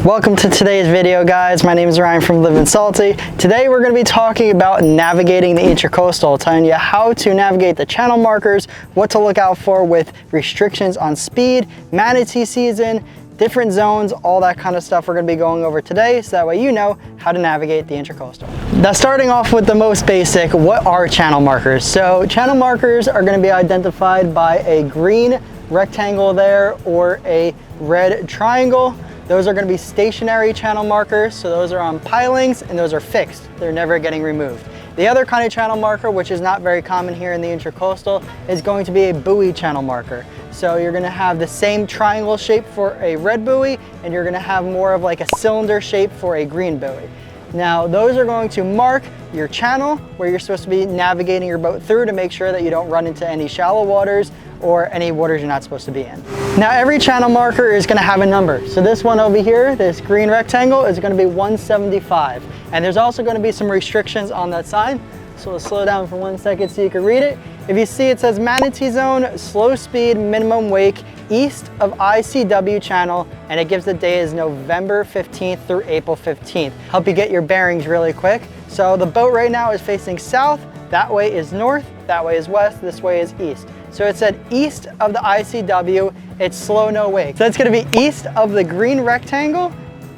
Welcome to today's video, guys. My name is Ryan from Livin Salty. Today we're going to be talking about navigating the Intracoastal, telling you how to navigate the channel markers, what to look out for with restrictions on speed, manatee season, different zones, all that kind of stuff we're going to be going over today, so that way you know how to navigate the Intracoastal. Now, starting off with the most basic, what are channel markers? So channel markers are going to be identified by a green rectangle there or a red triangle. Those are going to be stationary channel markers, so those are on pilings and those are fixed. They're never getting removed. The other kind of channel marker, which is not very common here in the Intracoastal, is going to be a buoy channel marker. So you're going to have the same triangle shape for a red buoy, and you're going to have more of like a cylinder shape for a green buoy. Now, those are going to mark your channel where you're supposed to be navigating your boat through to make sure that you don't run into any shallow waters or any waters you're not supposed to be in. Now, every channel marker is going to have a number. So this one over here, this green rectangle, is going to be 175. And there's also going to be some restrictions on that sign. So we'll slow down for 1 second so you can read it. If you see, it says manatee zone, slow speed, minimum wake, east of ICW channel, and it gives the day as November 15th through April 15th. Help you get your bearings really quick. So the boat right now is facing south, that way is north, that way is west, this way is east. So it said east of the ICW, it's slow, no wake. So it's gonna be east of the green rectangle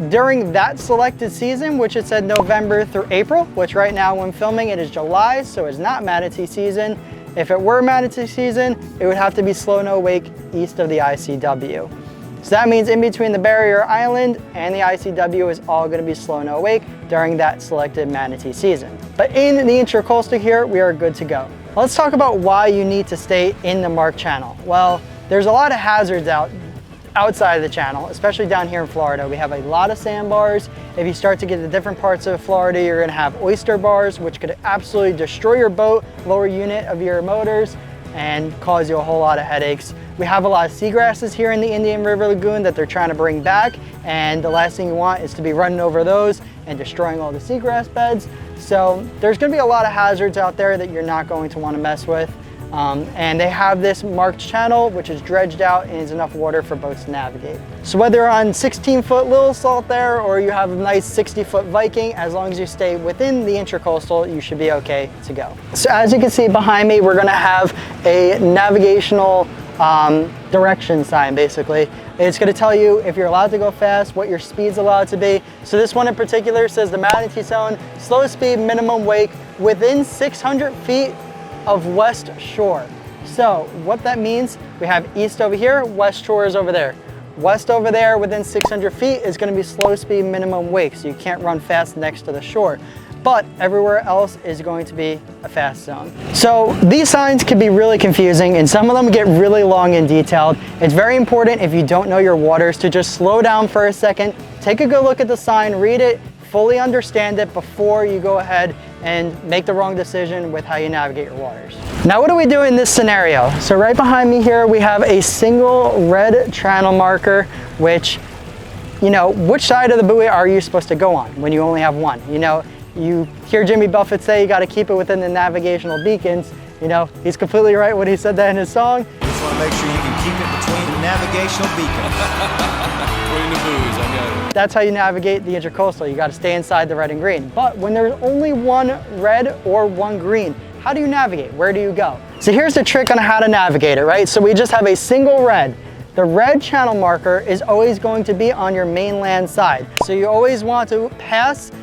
during that selected season, which it said November through April, which right now when filming it is July, so it's not manatee season. If it were manatee season, it would have to be slow, no wake east of the ICW. So that means in between the barrier island and the ICW is all gonna be slow, no wake during that selected manatee season. But in the Intracoastal here, we are good to go. Let's talk about why you need to stay in the marked channel. Well, there's a lot of hazards outside of the channel, especially down here in Florida. We have a lot of sandbars. If you start to get to different parts of Florida, you're gonna have oyster bars, which could absolutely destroy your boat, lower unit of your motors, and cause you a whole lot of headaches. We have a lot of seagrasses here in the Indian River Lagoon that they're trying to bring back, and the last thing you want is to be running over those and destroying all the seagrass beds. So there's gonna be a lot of hazards out there that you're not going to wanna mess with. And they have this marked channel, which is dredged out and is enough water for boats to navigate. So whether you're on 16-foot Little Salt there, or you have a nice 60-foot Viking, as long as you stay within the Intracoastal, you should be okay to go. So as you can see behind me, we're gonna have a navigational direction sign, basically. It's going to tell you if you're allowed to go fast, what your speed's allowed to be. So this one in particular says the manatee zone, slow speed, minimum wake, within 600 feet of west shore. So what that means, we have east over here, west shore is over there. West over there within 600 feet is going to be slow speed, minimum wake, so you can't run fast next to the shore. But everywhere else is going to be a fast zone. So these signs can be really confusing, and some of them get really long and detailed. It's very important, if you don't know your waters, to just slow down for a second, take a good look at the sign, read it, fully understand it before you go ahead and make the wrong decision with how you navigate your waters. Now, what do we do in this scenario? So right behind me here, we have a single red channel marker, which, you know, which side of the buoy are you supposed to go on when you only have one? You know, you hear Jimmy Buffett say you got to keep it within the navigational beacons. You know, he's completely right when he said that in his song. Just want to make sure you can keep it between the navigational beacons. Between the buoys, I got it. That's how you navigate the Intracoastal. You got to stay inside the red and green. But when there's only one red or one green, how do you navigate? Where do you go? So here's the trick on how to navigate it, right? So we just have a single red. The red channel marker is always going to be on your mainland side. So you always want to pass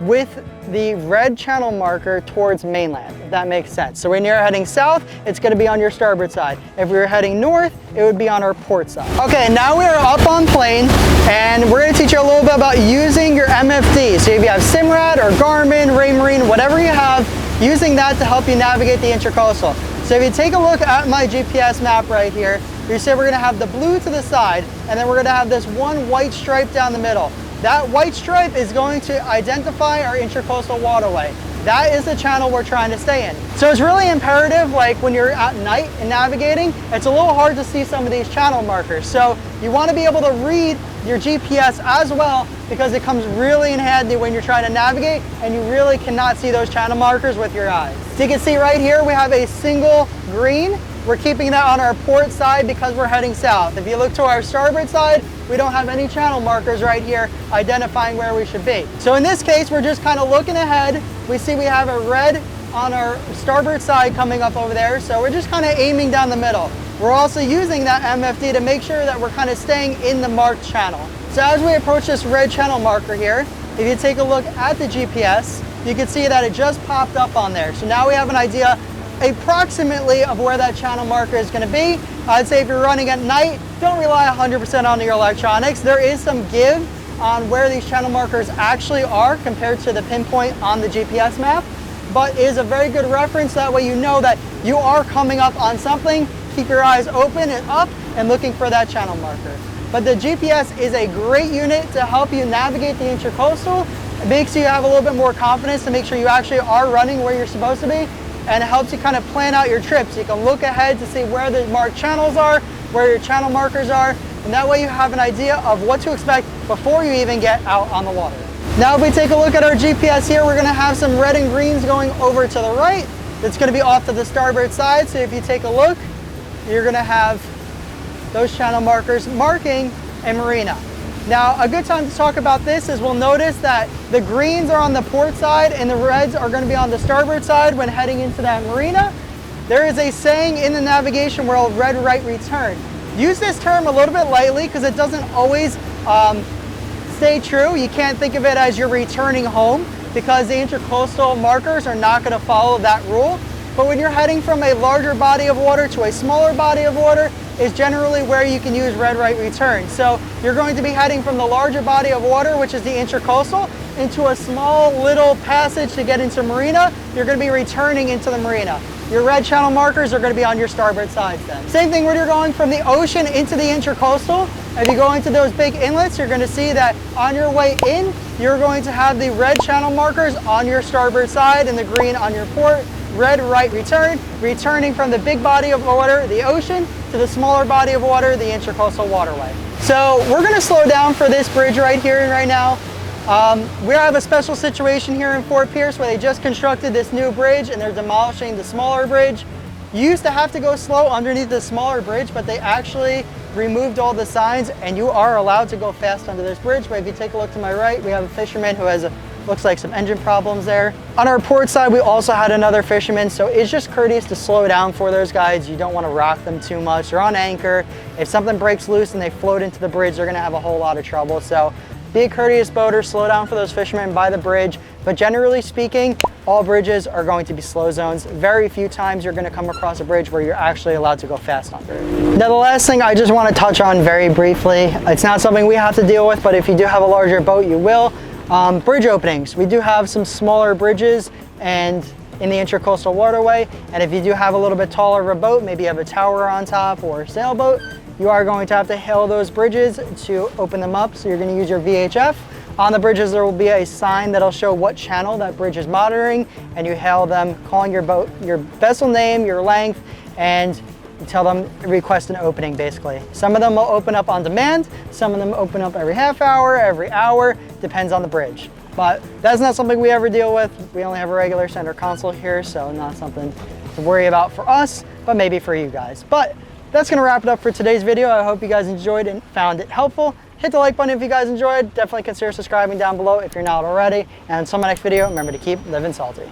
with the red channel marker towards mainland, if that makes sense. So when you're heading south, it's gonna be on your starboard side. If we were heading north, it would be on our port side. Okay, now we are up on plane, and we're gonna teach you a little bit about using your MFD. So if you have Simrad or Garmin, Raymarine, whatever you have, using that to help you navigate the Intracoastal. So if you take a look at my GPS map right here, you see we're gonna have the blue to the side, and then we're gonna have this one white stripe down the middle. That white stripe is going to identify our Intracoastal Waterway. That is the channel we're trying to stay in. So it's really imperative, like when you're at night and navigating, it's a little hard to see some of these channel markers. So you want to be able to read your GPS as well, because it comes really in handy when you're trying to navigate and you really cannot see those channel markers with your eyes. So you can see right here, we have a single green. We're keeping that on our port side because we're heading south. If you look to our starboard side, we don't have any channel markers right here identifying where we should be. So in this case, we're just kind of looking ahead. We see we have a red on our starboard side coming up over there, so we're just kind of aiming down the middle. We're also using that MFD to make sure that we're kind of staying in the marked channel. So as we approach this red channel marker here, if you take a look at the GPS, you can see that it just popped up on there. So now we have an idea approximately of where that channel marker is going to be. I'd say if you're running at night, don't rely 100% on your electronics. There is some give on where these channel markers actually are compared to the pinpoint on the GPS map, but is a very good reference. That way you know that you are coming up on something. Keep your eyes open and up and looking for that channel marker. But the GPS is a great unit to help you navigate the Intracoastal. It makes you have a little bit more confidence to make sure you actually are running where you're supposed to be, and it helps you kind of plan out your trips. You can look ahead to see where the marked channels are, where your channel markers are, and that way you have an idea of what to expect before you even get out on the water. Now if we take a look at our GPS here, we're going to have some red and greens going over to the right. It's going to be off to the starboard side, so if you take a look, you're going to have those channel markers marking a marina. Now, a good time to talk about this is we'll notice that the greens are on the port side and the reds are going to be on the starboard side when heading into that marina. There is a saying in the navigation world, red right return. Use this term a little bit lightly because it doesn't always stay true. You can't think of it as you're returning home because the Intracoastal markers are not going to follow that rule. But when you're heading from a larger body of water to a smaller body of water is generally where you can use red right return. So you're going to be heading from the larger body of water, which is the Intracoastal, into a small little passage to get into marina. You're going to be returning into the marina. Your red channel markers are going to be on your starboard sides then. Same thing when you're going from the ocean into the Intracoastal. If you go into those big inlets, you're going to see that on your way in, you're going to have the red channel markers on your starboard side and the green on your port. Red right return, returning from the big body of water, the ocean, to the smaller body of water, the Intracoastal Waterway. So we're going to slow down for this bridge right here and right now. We have a special situation here in Fort Pierce where they just constructed this new bridge and they're demolishing the smaller bridge. You used to have to go slow underneath the smaller bridge, but they actually removed all the signs and you are allowed to go fast under this bridge. But if you take a look to my right, we have a fisherman who has looks like some engine problems there. On our port side, we also had another fisherman, so it's just courteous to slow down for those guys. You don't want to rock them too much. They're on anchor. If something breaks loose and they float into the bridge, they're going to have a whole lot of trouble. So be a courteous boater, slow down for those fishermen by the bridge. But generally speaking, all bridges are going to be slow zones. Very few times you're going to come across a bridge where you're actually allowed to go fast under it. Now the last thing I just want to touch on very briefly, it's not something we have to deal with, but if you do have a larger boat, you will. Bridge openings. We do have some smaller bridges and in the Intracoastal Waterway, and if you do have a little bit taller of a boat, maybe you have a tower on top or a sailboat, you are going to have to hail those bridges to open them up. So you're going to use your VHF. On the bridges there will be a sign that'll show what channel that bridge is monitoring, and you hail them calling your boat, your vessel name, your length, and you tell them request an opening basically. Some of them will open up on demand, some of them open up every half hour, every hour, depends on the bridge. But that's not something we ever deal with. We only have a regular center console here, so not something to worry about for us, but maybe for you guys. But that's gonna wrap it up for today's video. I hope you guys enjoyed and found it helpful. Hit the like button if you guys enjoyed. Definitely consider subscribing down below if you're not already. And until my next video, remember to keep living salty.